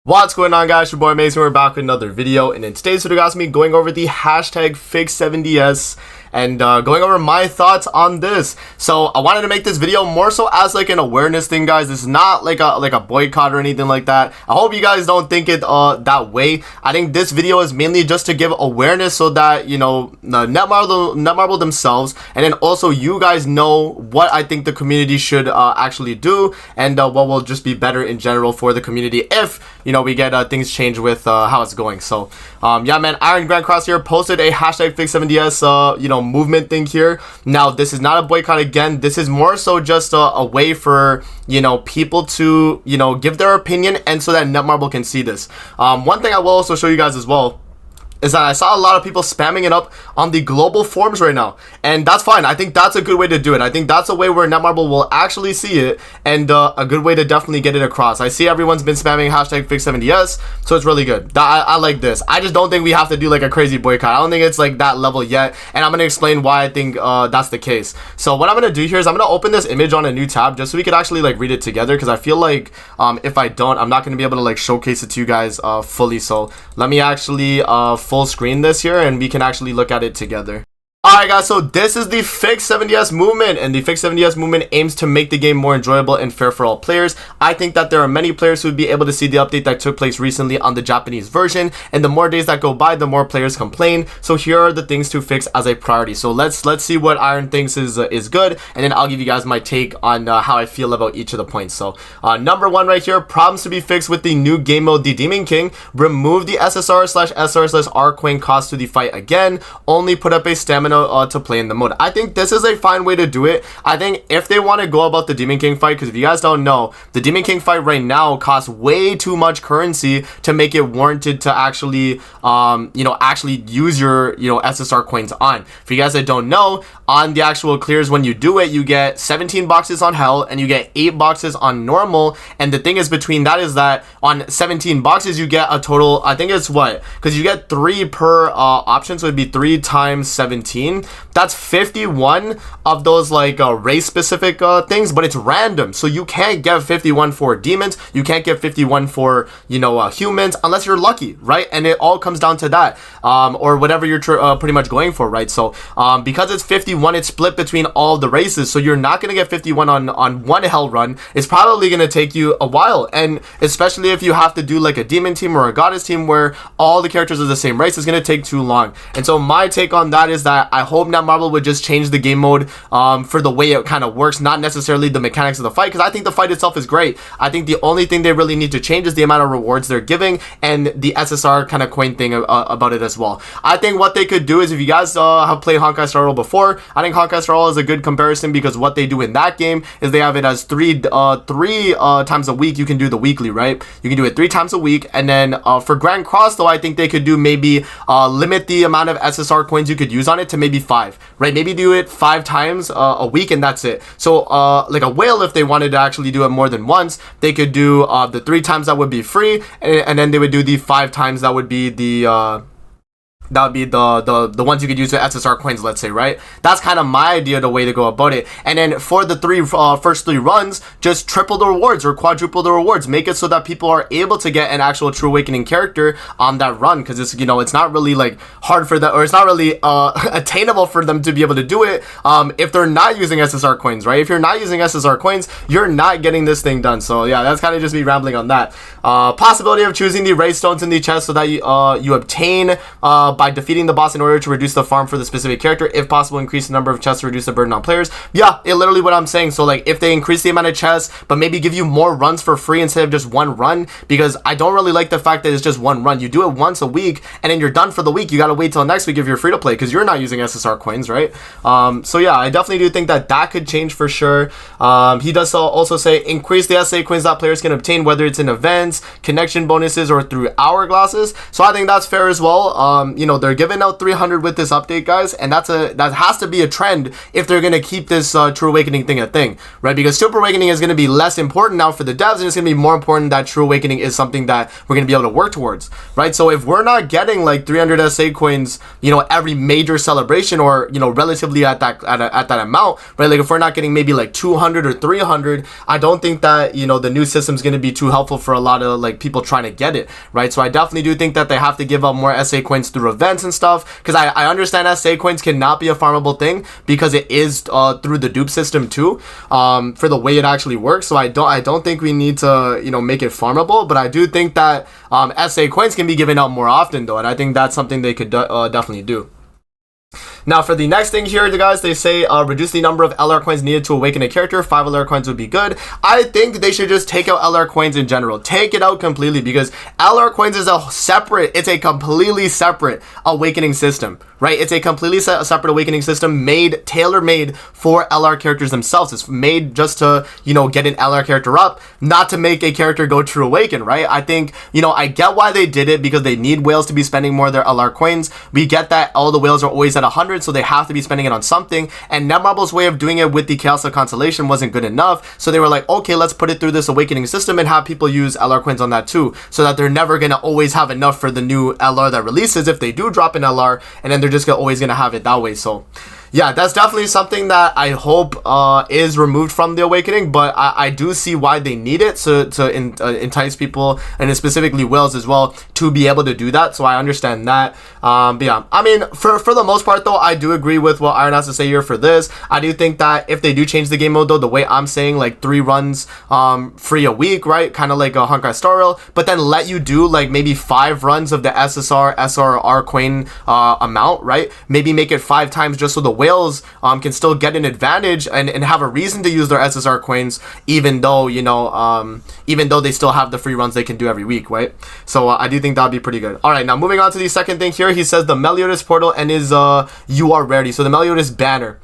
What's going on, guys? Your boy Mason. We're back with another video, and in today's video, guys, me going over the hashtag Fix7DS and going over my thoughts on this. So I wanted to make this video more so as like an awareness thing, guys. This is not like a boycott or anything like that. I hope you guys don't think it that way. I think this video is mainly just to give awareness so that, you know, the Netmarble themselves, and then also you guys know what I think the community should actually do, and what will just be better in general for the community if, you know, we get things change with how it's going. So yeah, man, Iron Grand Cross here posted a hashtag Fix7DS you know, movement thing here. Now this is not a boycott. Again, this is more so just a way for, you know, people to, you know, give their opinion, and so that Netmarble can see this. One thing I will also show you guys as well is that I saw a lot of people spamming it up on the global forums right now, and that's fine. I think that's a good way to do it. I think that's a way where Netmarble will actually see it, and a good way to definitely get it across. I see everyone's been spamming hashtag Fix7DS, so it's really good. I like this. I just don't think we have to do like a crazy boycott. I don't think it's like that level yet, and I'm gonna explain why I think that's the case. So what I'm gonna do here is I'm gonna open this image on a new tab just so we could actually like read it together, because I feel like if I don't, I'm not gonna be able to like showcase it to you guys fully. So let me actually full screen this here, and we can actually look at it together. Alright, guys, so this is the Fix7DS movement, and the Fix7DS movement aims to make the game more enjoyable and fair for all players. I think that there are many players who would be able to see the update that took place recently on the Japanese version, and the more days that go by, the more players complain. So here are the things to fix as a priority. So let's see what Iron thinks is good, and then I'll give you guys my take on how I feel about each of the points. So number one right here, problems to be fixed with the new game mode, the Demon King. Remove the SSR/SR/R coin cost to the fight again. Only put up a stamina to play in the mode. I think this is a fine way to do it. I think if they want to go about the Demon King fight, because if you guys don't know, the Demon King fight right now costs way too much currency to make it warranted to actually you know, actually use your, you know, SSR coins on. For you guys that don't know, on the actual clears, when you do it, you get 17 boxes on hell and you get 8 boxes on normal. And the thing is between that is that on 17 boxes you get a total, I think it's what, because you get 3 per option, so it'd be 3 times 17. That's 51 of those like race specific things, but it's random, so you can't get 51 for demons, you can't get 51 for, you know, humans unless you're lucky, right? And it all comes down to that, or whatever you're pretty much going for, right? So because it's 51, it's split between all the races, so you're not gonna get 51 on one hell run. It's probably gonna take you a while, and especially if you have to do like a demon team or a goddess team where all the characters are the same race, it's gonna take too long. And so my take on that is that I hope Netmarble would just change the game mode for the way it kind of works, not necessarily the mechanics of the fight, because I think the fight itself is great. I think the only thing they really need to change is the amount of rewards they're giving, and the SSR kind of coin thing about it as well. I think what they could do is, if you guys have played Honkai Star Rail before, I think Honkai Star Rail is a good comparison, because what they do in that game is they have it as three times a week. You can do the weekly, right? You can do it 3 times a week, and then for Grand Cross though, I think they could do maybe limit the amount of SSR coins you could use on it to maybe 5, right? Maybe do it 5 times a week, and that's it. So like a whale, if they wanted to actually do it more than once, they could do the 3 times that would be free, and then they would do the 5 times that would be the the ones you could use with SSR coins, let's say, right? That's kind of my idea, the way to go about it. And then for the first 3 runs, just triple the rewards or quadruple the rewards. Make it so that people are able to get an actual True Awakening character on that run, because it's, you know, it's not really like hard for them, or it's not really attainable for them to be able to do it if they're not using SSR coins, right? If you're not using SSR coins, you're not getting this thing done. So yeah, that's kind of just me rambling on that. Possibility of choosing the race stones in the chest so that you obtain by defeating the boss in order to reduce the farm for the specific character. If possible, increase the number of chests to reduce the burden on players. Yeah, it literally what I'm saying. So like if they increase the amount of chests, but maybe give you more runs for free instead of just 1 run, because I don't really like the fact that it's just 1 run. You do it once a week, and then you're done for the week. You gotta wait till next week if you're free to play, because you're not using SSR coins, right? So yeah, I definitely do think that that could change for sure. He does also say increase the SA coins that players can obtain, whether it's in events, connection bonuses, or through hourglasses. So I think that's fair as well. You know, they're giving out 300 with this update, guys, and that has to be a trend if they're gonna keep this True Awakening thing a thing, right? Because Super Awakening is gonna be less important now for the devs, and it's gonna be more important that True Awakening is something that we're gonna be able to work towards, right? So if we're not getting like 300 SA coins, every major celebration, or relatively at that amount, right? Like if we're not getting maybe like 200 or 300, I don't think that the new system is going to be too helpful for a lot of like people trying to get it, right? So I definitely do think that they have to give out more SA coins through events and stuff, because I understand SA coins cannot be a farmable thing because it is through the dupe system too, for the way it actually works. So I don't think we need to make it farmable, but I do think that SA coins can be given out more often though, and I think that's something they could definitely do. Now for the next thing here, guys, they say reduce the number of LR coins needed to awaken a character. 5 LR coins would be good. I think they should just take out LR coins in general. Take it out completely, because LR coins is it's a completely separate awakening system, right? It's a completely separate awakening system tailor-made for LR characters themselves. It's made just to, get an LR character up, not to make a character go True Awaken, right? I think, I get why they did it, because they need whales to be spending more of their LR coins. We get that all the whales are always at 100, so they have to be spending it on something, and Netmarble's way of doing it with the Chaos of Constellation wasn't good enough, so they were like, okay, let's put it through this awakening system and have people use LR coins on that too, so that they're never gonna always have enough for the new LR that releases if they do drop an LR, and then they're just always gonna have it that way. So yeah, that's definitely something that I hope is removed from the Awakening, but I do see why they need it to entice people, and specifically whales as well, to be able to do that. So I understand that. But yeah, I mean, for the most part though, I do agree with what Iron has to say here for this. I do think that if they do change the game mode though, the way I'm saying, like 3 runs free a week, right? Kind of like a Honkai Star Rail, but then let you do like maybe 5 runs of the SSR, SRR coin amount, right? Maybe make it 5 times just so the whales can still get an advantage and have a reason to use their SSR coins, even though they still have the free runs they can do every week, right? So I do think that'd be pretty good. All right, now moving on to the second thing here, he says the Meliodas portal and his UR rarity. So the Meliodas banner.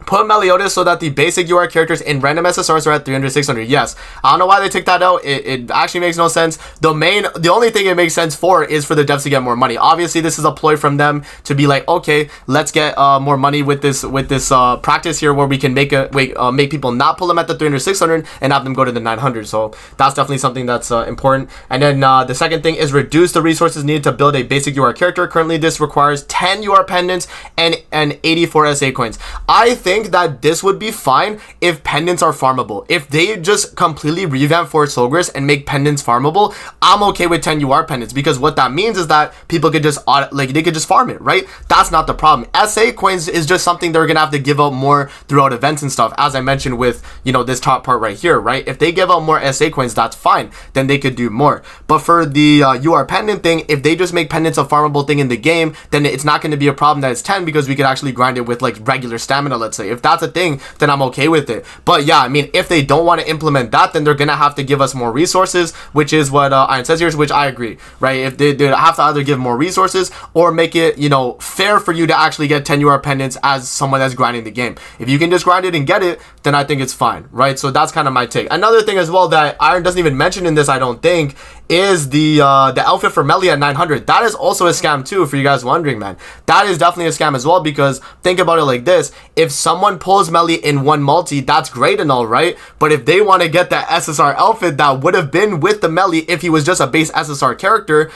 Put Meliodas so that the basic UR characters in random SSRs are at 300, 600. Yes. I don't know why they took that out. It actually makes no sense. The only thing it makes sense for is for the devs to get more money. Obviously, this is a ploy from them to be like, okay, let's get more money with this practice here, where we can make people not pull them at the 300, 600 and have them go to the 900. So that's definitely something that's important. And then the second thing is reduce the resources needed to build a basic UR character. Currently, this requires 10 UR pendants and 84 SA coins. I think that this would be fine if pendants are farmable. If they just completely revamp Forest Ogres and make pendants farmable, I'm okay with 10 UR pendants, because what that means is that people could just they could just farm it, right? That's not the problem. SA coins is just something they're gonna have to give out more throughout events and stuff, as I mentioned with this top part right here, right? If they give out more SA coins, that's fine, then they could do more. But for the UR pendant thing, if they just make pendants a farmable thing in the game, then it's not going to be a problem that it's 10, because we could actually grind it with like regular stamina, let's say. If that's a thing, then I'm okay with it. But yeah, I mean, if they don't want to implement that, then they're gonna have to give us more resources, which is what Iron says here, which I agree, right? If they have to either give more resources or make it fair for you to actually get 10 UR pendants as someone that's grinding the game. If you can just grind it and get it, then I think it's fine, right? So that's kind of my take. Another thing as well that Iron doesn't even mention in this, I don't think, is the outfit for Melee at 900. That is also a scam too, for you guys wondering, man. That is definitely a scam as well, because think about it like this: if someone pulls Melee in one multi, that's great and all, right? But if they want to get that SSR outfit that would have been with the Melee if he was just a base SSR character,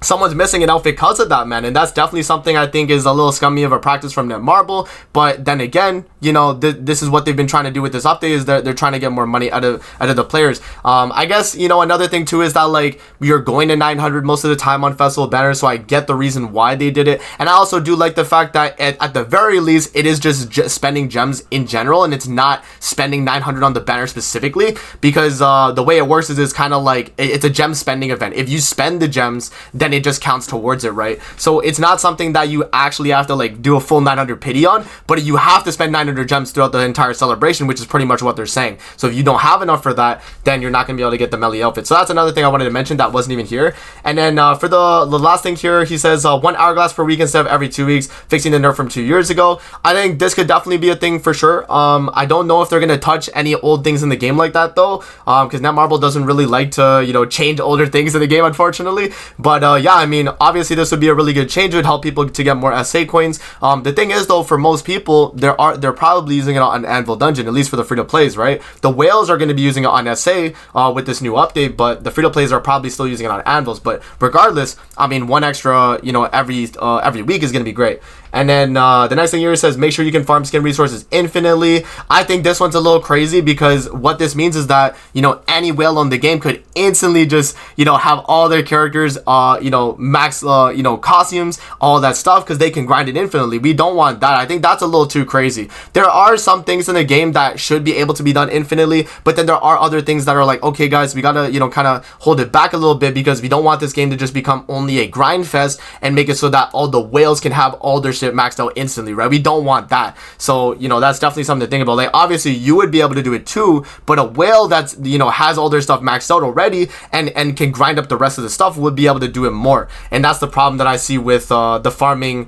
someone's missing an outfit because of that, man. And that's definitely something I think is a little scummy of a practice from Netmarble. But then again, this is what they've been trying to do with this update, is that they're trying to get more money out of the players. I guess, another thing too is that like you're going to 900 most of the time on festival banners, so I get the reason why they did it. And I also do like the fact that at the very least, it is just spending gems in general, and it's not spending 900 on the banner specifically, because the way it works is it's kind of like it's a gem spending event. If you spend the gems, then it just counts towards it, right? So it's not something that you actually have to like do a full 900 pity on, but you have to spend 900 gems throughout the entire celebration, which is pretty much what they're saying. So if you don't have enough for that, then you're not gonna be able to get the Melee outfit. So that's another thing I wanted to mention that wasn't even here. And then for the last thing here, he says 1 hourglass per week instead of every 2 weeks, fixing the nerf from 2 years ago. I think this could definitely be a thing for sure. I don't know if they're gonna touch any old things in the game like that though, because Netmarble doesn't really like to change older things in the game, unfortunately. But yeah, I mean, obviously this would be a really good change. It would help people to get more SA coins. The thing is though, for most people, they're probably using it on Anvil Dungeon, at least for the free to plays, right? The whales are going to be using it on SA with this new update, but the free to plays are probably still using it on Anvils. But regardless, I mean, one extra, you know, every week is going to be great. And then the next thing here says, make sure you can farm skin resources infinitely. I think this one's a little crazy, because what this means is that, you know, any whale on the game could instantly just, you know, have all their characters, you know, max, you know, costumes, all that stuff, because they can grind it infinitely. We don't want that. I think that's a little too crazy. There are some things in the game that should be able to be done infinitely, but then there are other things that are like, okay guys, we gotta, you know, kind of hold it back a little bit, because we don't want this game to just become only a grind fest and make it so that all the whales can have all their shit maxed out instantly, right? We don't want that. So, you know, that's definitely something to think about. Like, obviously you would be able to do it too, but a whale that's, you know, has all their stuff maxed out already and can grind up the rest of the stuff would be able to do it more. And that's the problem that I see with the farming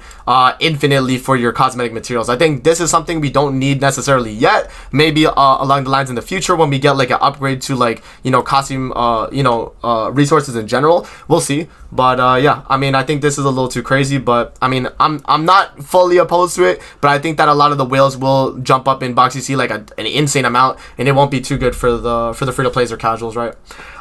infinitely for your cosmetic materials. I think this is something we don't need necessarily yet. Maybe along the lines in the future when we get like an upgrade to, like, you know, costume you know, resources in general, we'll see. But yeah, I mean, I think this is a little too crazy, but I mean, I'm not fully opposed to it, but I think that a lot of the whales will jump up in Box CC like an insane amount, and it won't be too good for the free to plays or casuals, right?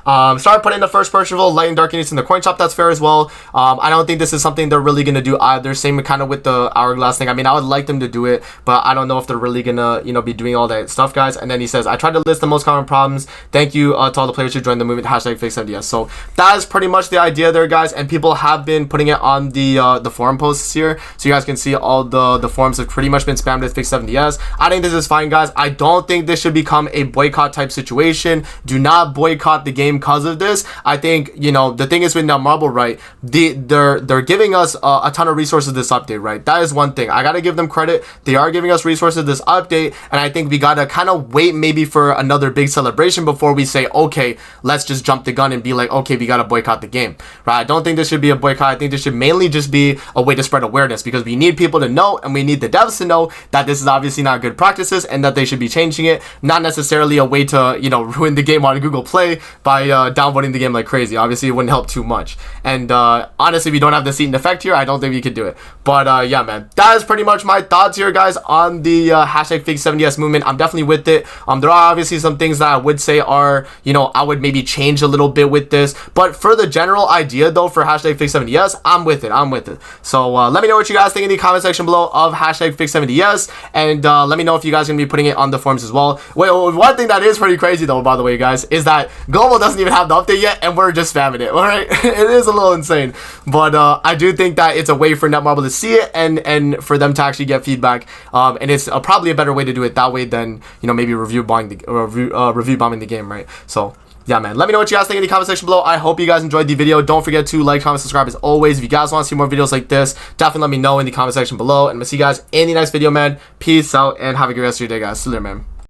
Start putting the first purchasable light and dark units in the coin shop. That's fair as well. I don't think this is something they're really gonna do either. Same kind of with the hourglass thing. I mean, I would like them to do it, but I don't know if they're really gonna, you know, be doing all that stuff, guys. And then he says, I tried to list the most common problems. Thank you to all the players who joined the movement. Hashtag Fix70s. So that is pretty much the idea there, guys. And people have been putting it on the forum posts here, so you guys can see all the forums have pretty much been spammed with Fix70s. I think this is fine, guys. I don't think this should become a boycott type situation. Do not boycott the game because of this. I think, you know, the thing is with Netmarble, right, they're giving us a ton of resources this update, right? That is one thing. I gotta give them credit. They are giving us resources this update, and I think we gotta kind of wait maybe for another big celebration before we say, okay, let's just jump the gun and be like, okay, we gotta boycott the game, right? I don't think this should be a boycott. I think this should mainly just be a way to spread awareness, because we need people to know, and we need the devs to know that this is obviously not good practices and that they should be changing it. Not necessarily a way to, you know, ruin the game on Google Play by downvoting the game like crazy. Obviously it wouldn't help too much, and honestly, we don't have the seating effect here. I don't think we could do it. But yeah, man, that is pretty much my thoughts here, guys, on the hashtag Fix70s movement. I'm definitely with it. There are obviously some things that I would say are, you know, I would maybe change a little bit with this, but for the general idea though, for hashtag Fix70s, I'm with it. So let me know what you guys think in the comment section below of hashtag Fix70s, and let me know if you guys are gonna be putting it on the forums as well. Wait, one thing that is pretty crazy though, by the way, guys, is that Global doesn't even have the update yet, and we're just spamming it. All right, it is a little insane, but I do think that it's a way for Netmarble to see it and for them to actually get feedback, and it's probably a better way to do it that way than, you know, maybe review bombing the game, right? So yeah, man, let me know what you guys think in the comment section below. I hope you guys enjoyed the video. Don't forget to like, comment, subscribe as always. If you guys want to see more videos like this, definitely let me know in the comment section below, and I'm gonna see you guys in the next video, man. Peace out and have a good rest of your day, guys. See you later, man.